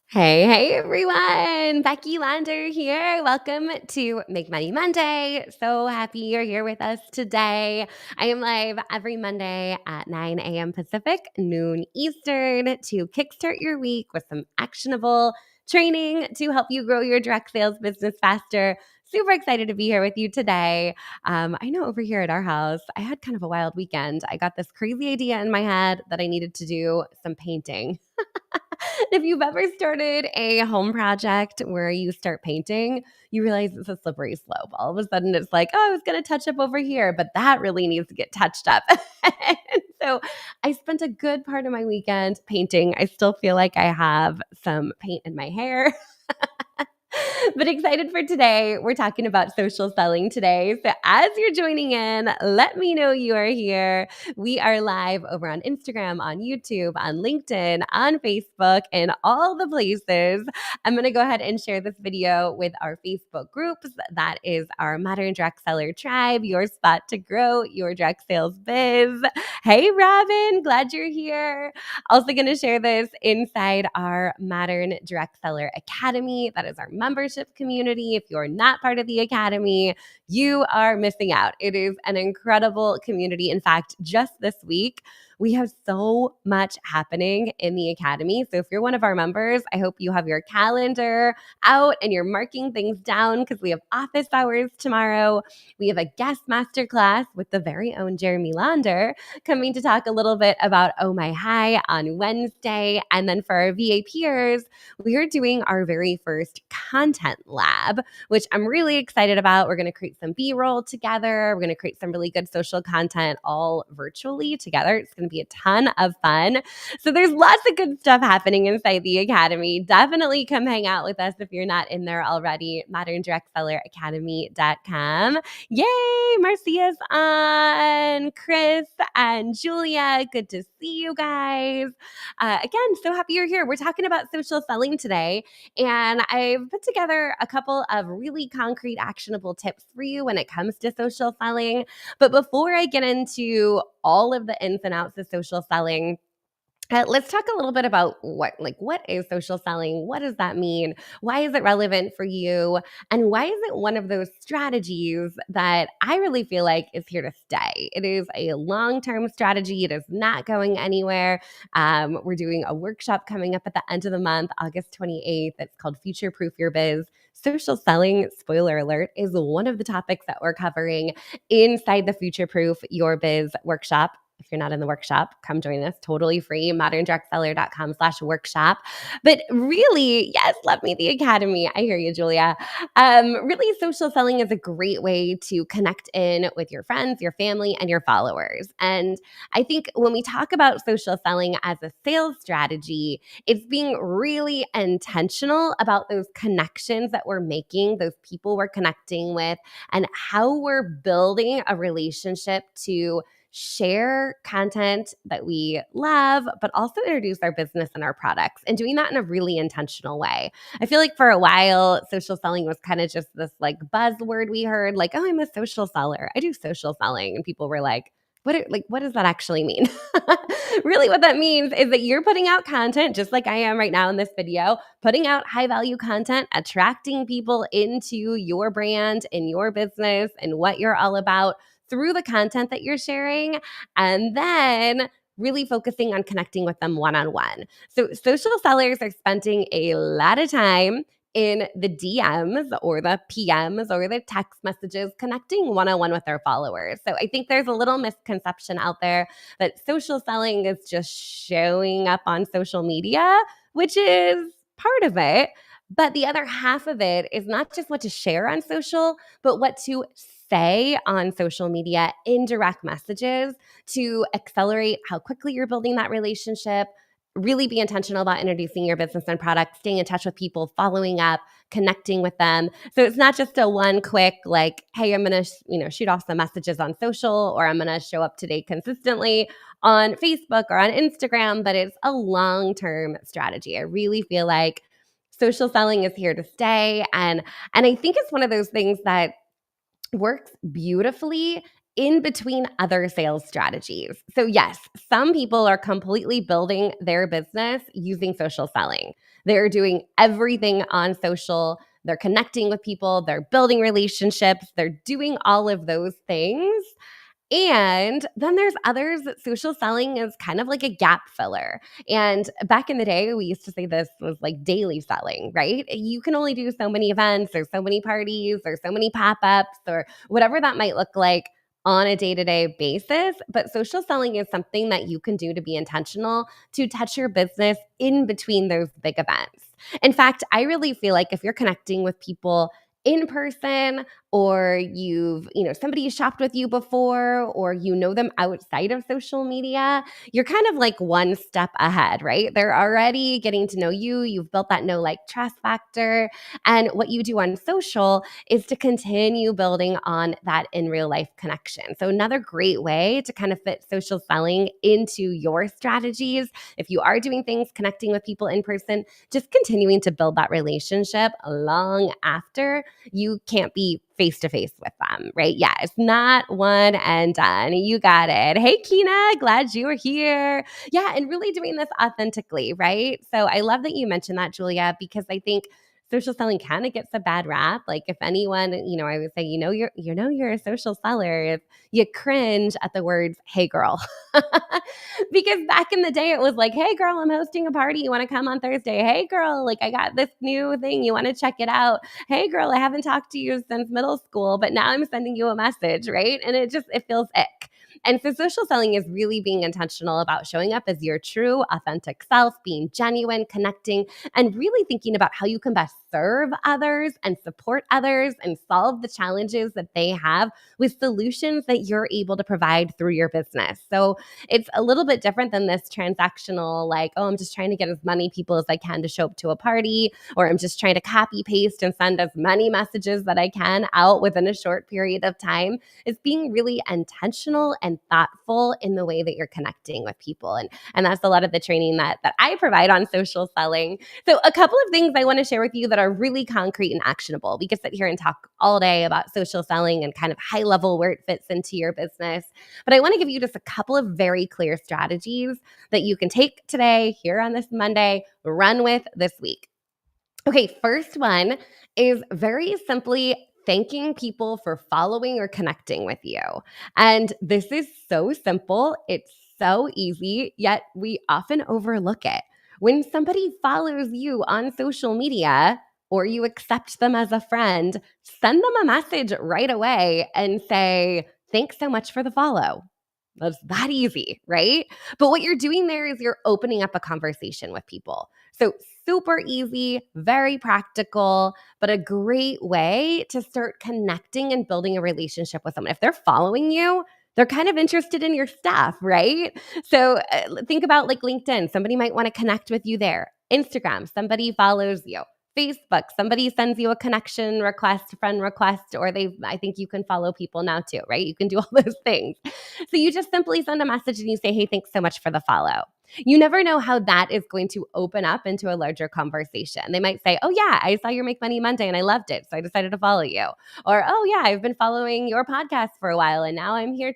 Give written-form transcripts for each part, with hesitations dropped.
Hey everyone! Becky Lander here. Welcome to Make Money Monday. So happy you're here with us today. I am live every Monday at 9 a.m. Pacific, noon Eastern to kickstart your week with some actionable training to help you grow your direct sales business faster. Super excited to be here with you today. I know over here at our house, I had kind of a wild weekend. I got this crazy idea in my head that I needed to do some painting. If you've ever started a home project where you start painting, you realize it's a slippery slope. All of a sudden, it's like, oh, I was going to touch up over here, but that really needs to get touched up. And so I spent a good part of my weekend painting. I still feel like I have some paint in my hair. But excited for today. We're talking about social selling today. So as you're joining in, let me know you are here. We are live over on Instagram, on YouTube, on LinkedIn, on Facebook, and all the places. I'm going to go ahead and share this video with our Facebook groups. That is our Modern Direct Seller Tribe, your spot to grow your direct sales biz. Hey, Robin, glad you're here. Also going to share this inside our Modern Direct Seller Academy. That is our membership community. If you're not part of the Academy, you are missing out. It is an incredible community. In fact, just this week, we have so much happening in the Academy. So if you're one of our members, I hope you have your calendar out and you're marking things down because we have office hours tomorrow. We have a guest masterclass with the very own Jeremy Launder coming to talk a little bit about Oh My High on Wednesday. And then for our VAPers, we are doing our very first content lab, which I'm really excited about. We're going to create some B-roll together. We're going to create some really good social content all virtually together. It's going to be a ton of fun. So there's lots of good stuff happening inside the Academy. Definitely come hang out with us if you're not in there already. ModernDirectSellerAcademy.com. Yay! Marcia's on. Chris and Julia, good to see you guys. Again, so happy you're here. We're talking about social selling today, and I've put together a couple of really concrete, actionable tips for you when it comes to social selling. But before I get into all of the ins and outs of social selling, let's talk a little bit about what is social selling? What does that mean? Why is it relevant for you? And why is it one of those strategies that I really feel like is here to stay? It is a long-term strategy. It is not going anywhere. We're doing a workshop coming up at the end of the month, August 28th. It's called Future Proof Your Biz. Social selling, spoiler alert, is one of the topics that we're covering inside the Future Proof Your Biz workshop. If you're not in the workshop, come join us. Totally free. ModernDirectSeller.com/workshop. But really, yes, love me the Academy. I hear you, Julia. Really, social selling is a great way to connect in with your friends, your family, and your followers. And I think when we talk about social selling as a sales strategy, it's being really intentional about those connections that we're making, those people we're connecting with, and how we're building a relationship to share content that we love, but also introduce our business and our products, and doing that in a really intentional way. I feel like for a while, social selling was kind of just this like buzzword we heard, like, oh, I'm a social seller. I do social selling. And people were like, what does that actually mean? Really, what that means is that you're putting out content just like I am right now in this video, putting out high value content, attracting people into your brand and your business and what you're all about through the content that you're sharing, and then really focusing on connecting with them one-on-one. So social sellers are spending a lot of time in the DMs or the PMs or the text messages connecting one-on-one with their followers. So I think there's a little misconception out there that social selling is just showing up on social media, which is part of it. But the other half of it is not just what to share on social, but what to say on social media in direct messages to accelerate how quickly you're building that relationship. Really be intentional about introducing your business and product, staying in touch with people, following up, connecting with them. So it's not just a one quick like, hey, I'm going to shoot off some messages on social, or I'm going to show up today consistently on Facebook or on Instagram, but it's a long-term strategy. I really feel like social selling is here to stay, and I think it's one of those things that works beautifully in between other sales strategies. So, yes, some people are completely building their business using social selling. They're doing everything on social. They're connecting with people, they're building relationships, they're doing all of those things. And then there's others that social selling is kind of like a gap filler. And back in the day, we used to say this was like daily selling, right? You can only do so many events or so many parties or so many pop ups or whatever that might look like on a day to day basis. But social selling is something that you can do to be intentional to touch your business in between those big events. In fact, I really feel like if you're connecting with people in person, or somebody shopped with you before, or you know them outside of social media, you're kind of like one step ahead, right? They're already getting to know you. You've built that know, like, trust factor. And what you do on social is to continue building on that in real life connection. So another great way to kind of fit social selling into your strategies, if you are doing things connecting with people in person, just continuing to build that relationship long after you can't be face to face with them, right? Yeah, it's not one and done. You got it. Hey, Kina, glad you were here. Yeah, and really doing this authentically, right? So I love that you mentioned that, Julia, because I think social selling kind of gets a bad rap. Like, if anyone, I would say, you're a social seller if you cringe at the words, "Hey, girl." Because back in the day, it was like, "Hey, girl, I'm hosting a party. You want to come on Thursday? Hey, girl, like, I got this new thing. You want to check it out? Hey, girl, I haven't talked to you since middle school, but now I'm sending you a message," right? And it feels ick. And so social selling is really being intentional about showing up as your true, authentic self, being genuine, connecting, and really thinking about how you can best serve others and support others and solve the challenges that they have with solutions that you're able to provide through your business. So it's a little bit different than this transactional, like, "Oh, I'm just trying to get as many people as I can to show up to a party," or "I'm just trying to copy paste and send as many messages that I can out within a short period of time." It's being really intentional and thoughtful in the way that you're connecting with people. And that's a lot of the training that I provide on social selling. So a couple of things I want to share with you that are really concrete and actionable. We could sit here and talk all day about social selling and kind of high level where it fits into your business. But I want to give you just a couple of very clear strategies that you can take today, here on this Monday, run with this week. Okay, first one is very simply thanking people for following or connecting with you. And this is so simple, it's so easy, yet we often overlook it. When somebody follows you on social media, or you accept them as a friend, send them a message right away and say, "Thanks so much for the follow." That's that easy, right? But what you're doing there is you're opening up a conversation with people. So, super easy, very practical, but a great way to start connecting and building a relationship with someone. If they're following you, they're kind of interested in your stuff, right? So, think about like LinkedIn. Somebody might want to connect with you there. Instagram, somebody follows you. Facebook, somebody sends you a connection request, friend request, or I think you can follow people now too, right? You can do all those things. So you just simply send a message and you say, "Hey, thanks so much for the follow." You never know how that is going to open up into a larger conversation. They might say, "Oh, yeah, I saw your Make Money Monday and I loved it, so I decided to follow you." Or, "Oh, yeah, I've been following your podcast for a while and now I'm here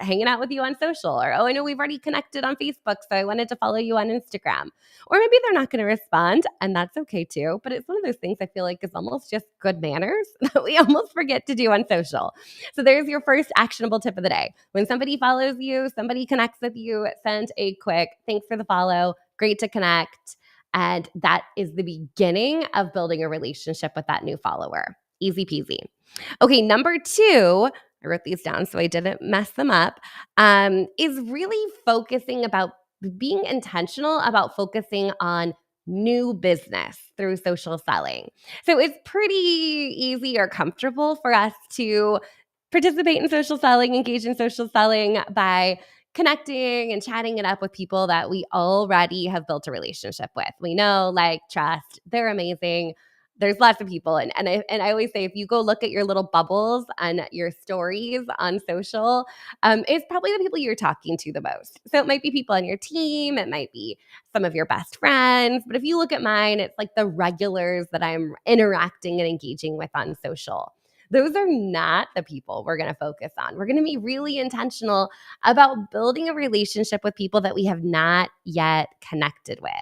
hanging out with you on social." Or, "Oh, I know we've already connected on Facebook, so I wanted to follow you on Instagram." Or maybe they're not going to respond, and that's okay too. But it's one of those things I feel like is almost just good manners that we almost forget to do on social. So there's your first actionable tip of the day. When somebody follows you, somebody connects with you, send a quick "Thanks for the follow. Great to connect." And that is the beginning of building a relationship with that new follower. Easy peasy. Okay, number two, I wrote these down so I didn't mess them up, is really focusing about being intentional about focusing on new business through social selling. So it's pretty easy or comfortable for us to participate in social selling, engage in social selling by connecting and chatting it up with people that we already have built a relationship with. We know, like, trust, they're amazing. There's lots of people. And I always say, if you go look at your little bubbles on your stories on social, it's probably the people you're talking to the most. So it might be people on your team, it might be some of your best friends. But if you look at mine, it's like the regulars that I'm interacting and engaging with on social. Those are not the people we're going to focus on. We're going to be really intentional about building a relationship with people that we have not yet connected with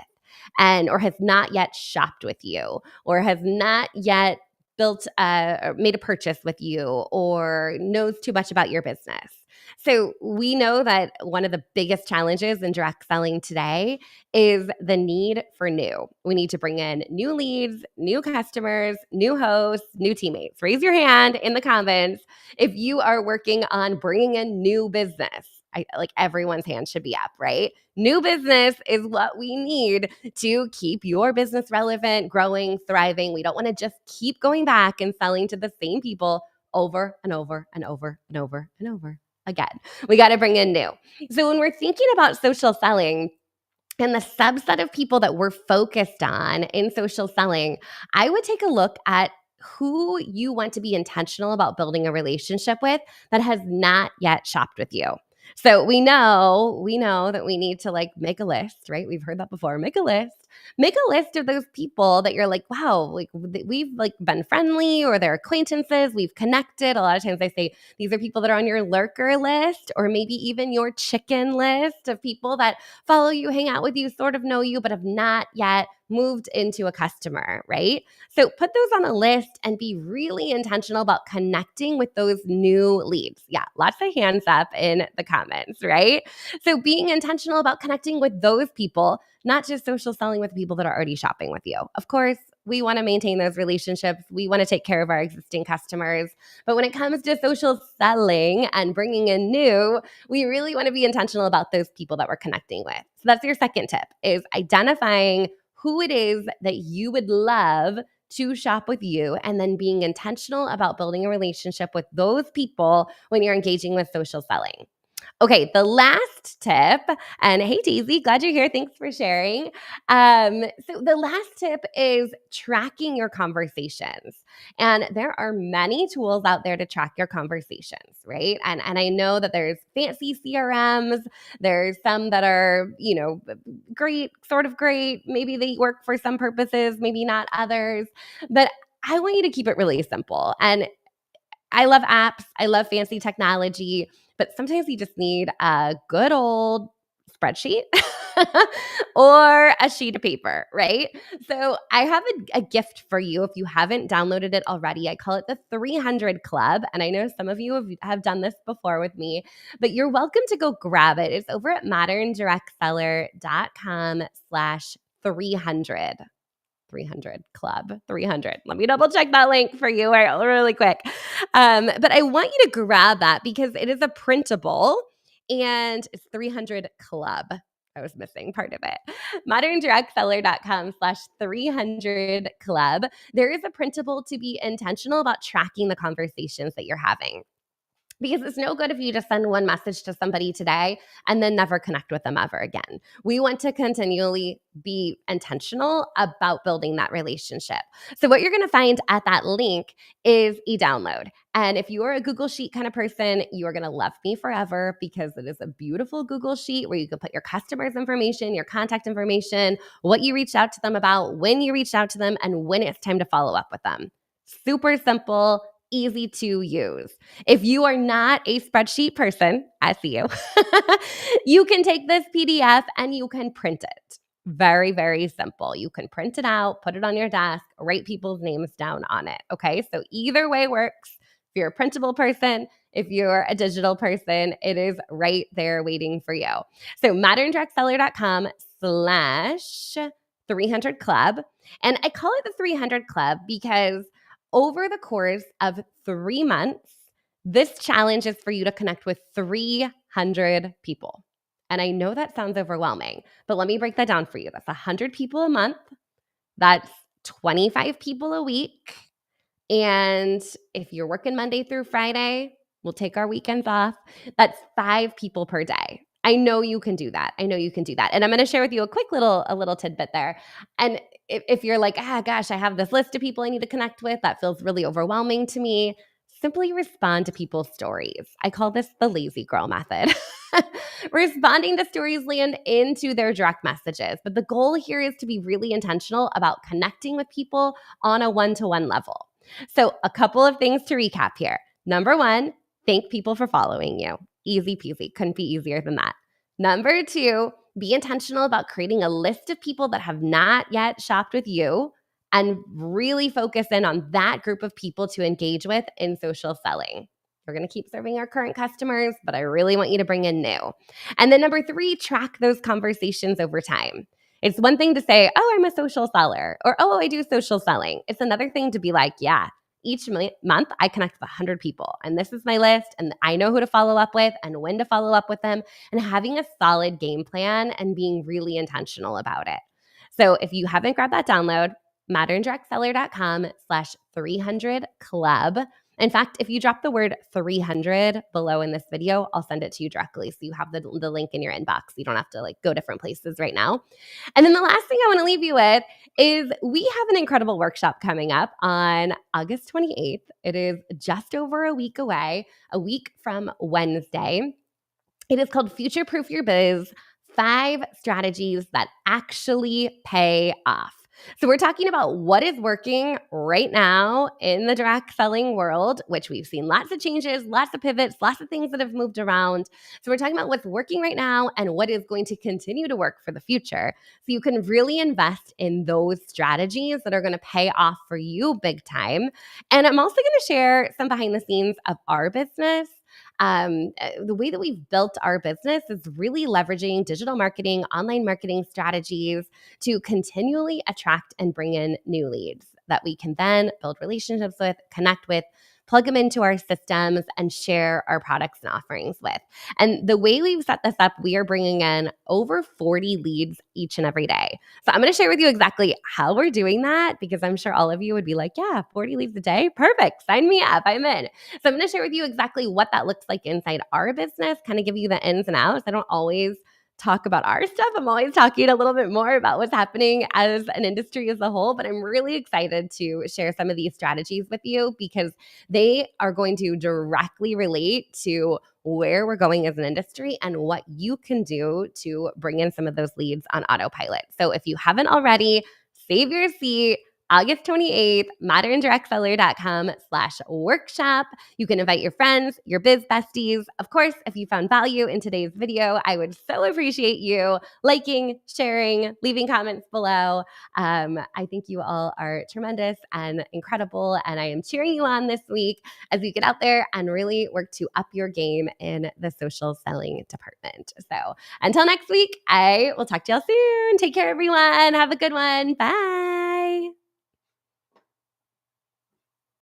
and or has not yet shopped with you or has not yet built or made a purchase with you or knows too much about your business. So we know that one of the biggest challenges in direct selling today is the need for new. We need to bring in new leads, new customers, new hosts, new teammates. Raise your hand in the comments if you are working on bringing in new business. Like everyone's hand should be up, right? New business is what we need to keep your business relevant, growing, thriving. We don't want to just keep going back and selling to the same people over and over and over and over and over again. We got to bring in new. So when we're thinking about social selling, and the subset of people that we're focused on in social selling, I would take a look at who you want to be intentional about building a relationship with that has not yet shopped with you. So we know that we need to like make a list, right? We've heard that before. Make a list. Make a list of those people that you're like, wow, like we've like been friendly or they're acquaintances, we've connected. A lot of times I say these are people that are on your lurker list or maybe even your chicken list of people that follow you, hang out with you, sort of know you, but have not yet moved into a customer, right? So put those on a list and be really intentional about connecting with those new leads. Yeah, lots of hands up in the comments, right? So being intentional about connecting with those people, not just social selling with people that are already shopping with you. Of course, we want to maintain those relationships. We want to take care of our existing customers. But when it comes to social selling and bringing in new, we really want to be intentional about those people that we're connecting with. So that's your second tip is identifying who it is that you would love to shop with you and then being intentional about building a relationship with those people when you're engaging with social selling. Okay, the last tip, and hey Daisy, glad you're here. Thanks for sharing. So the last tip is tracking your conversations. And there are many tools out there to track your conversations, right? And I know that there's fancy CRMs, there's some that are, great, sort of great. Maybe they work for some purposes, maybe not others. But I want you to keep it really simple. And I love apps. I love fancy technology, but sometimes you just need a good old spreadsheet or a sheet of paper, right? So I have a gift for you if you haven't downloaded it already. I call it the 300 Club. And I know some of you have done this before with me, but you're welcome to go grab it. It's over at moderndirectseller.com/300. 300 Club 300. Let me double check that link for you really quick. But I want you to grab that because it is a printable and it's 300 Club. I was missing part of it. moderndirectseller.com/300 Club. There is a printable to be intentional about tracking the conversations that you're having. Because it's no good if you just send one message to somebody today and then never connect with them ever again. We want to continually be intentional about building that relationship. So what you're going to find at that link is a download. And if you are a Google Sheet kind of person, you are going to love me forever because it is a beautiful Google Sheet where you can put your customers' information, your contact information, what you reached out to them about, when you reached out to them, and when it's time to follow up with them. Super simple, easy to use. If you are not a spreadsheet person, I see you, you can take this PDF and you can print it. Very, very simple. You can print it out, put it on your desk, write people's names down on it. Okay. So either way works. If you're a printable person, if you're a digital person, it is right there waiting for you. So moderndirectseller.com/300 Club. And I call it the 300 Club because over the course of 3 months, this challenge is for you to connect with 300 people. And I know that sounds overwhelming, but let me break that down for you. That's 100 people a month. That's 25 people a week. And if you're working Monday through Friday, we'll take our weekends off. That's 5 people per day. I know you can do that. And I'm going to share with you a little tidbit there. And if you're like, gosh, I have this list of people I need to connect with, that feels really overwhelming to me, simply respond to people's stories. I call this the lazy girl method. Responding to stories land into their direct messages. But the goal here is to be really intentional about connecting with people on a one-to-one level. So a couple of things to recap here. Number one, thank people for following you. Easy peasy. Couldn't be easier than that. Number two, be intentional about creating a list of people that have not yet shopped with you and really focus in on that group of people to engage with in social selling. We're going to keep serving our current customers, but I really want you to bring in new. And then number three, track those conversations over time. It's one thing to say, oh, I'm a social seller, or oh, I do social selling. It's another thing to be like, yeah, each month I connect with 100 people, and this is my list, and I know who to follow up with and when to follow up with them, and having a solid game plan and being really intentional about it. So if you haven't grabbed that download, moderndirectseller.com/300club. In fact, if you drop the word 300 below in this video, I'll send it to you directly. So you have the link in your inbox. You don't have to go different places right now. And then the last thing I want to leave you with is we have an incredible workshop coming up on August 28th. It is just over a week away, a week from Wednesday. It is called Future Proof Your Biz, 5 strategies that actually pay off. So we're talking about what is working right now in the direct selling world, which we've seen lots of changes, lots of pivots, lots of things that have moved around. So we're talking about what's working right now and what is going to continue to work for the future. So you can really invest in those strategies that are going to pay off for you big time. And I'm also going to share some behind the scenes of our business. The way that we've built our business is really leveraging digital marketing, online marketing strategies to continually attract and bring in new leads that we can then build relationships with, connect with, plug them into our systems, and share our products and offerings with. And the way we've set this up, we are bringing in over 40 leads each and every day. So I'm going to share with you exactly how we're doing that, because I'm sure all of you would be like, yeah, 40 leads a day? Perfect. Sign me up. I'm in. So I'm going to share with you exactly what that looks like inside our business, kind of give you the ins and outs. I don't always talk about our stuff. I'm always talking a little bit more about what's happening as an industry as a whole, but I'm really excited to share some of these strategies with you because they are going to directly relate to where we're going as an industry and what you can do to bring in some of those leads on autopilot. So if you haven't already, save your seat. August 28th, moderndirectseller.com/workshop. You can invite your friends, your biz besties. Of course, if you found value in today's video, I would so appreciate you liking, sharing, leaving comments below. I think you all are tremendous and incredible, and I am cheering you on this week as you get out there and really work to up your game in the social selling department. So until next week, I will talk to y'all soon. Take care, everyone. Have a good one. Bye.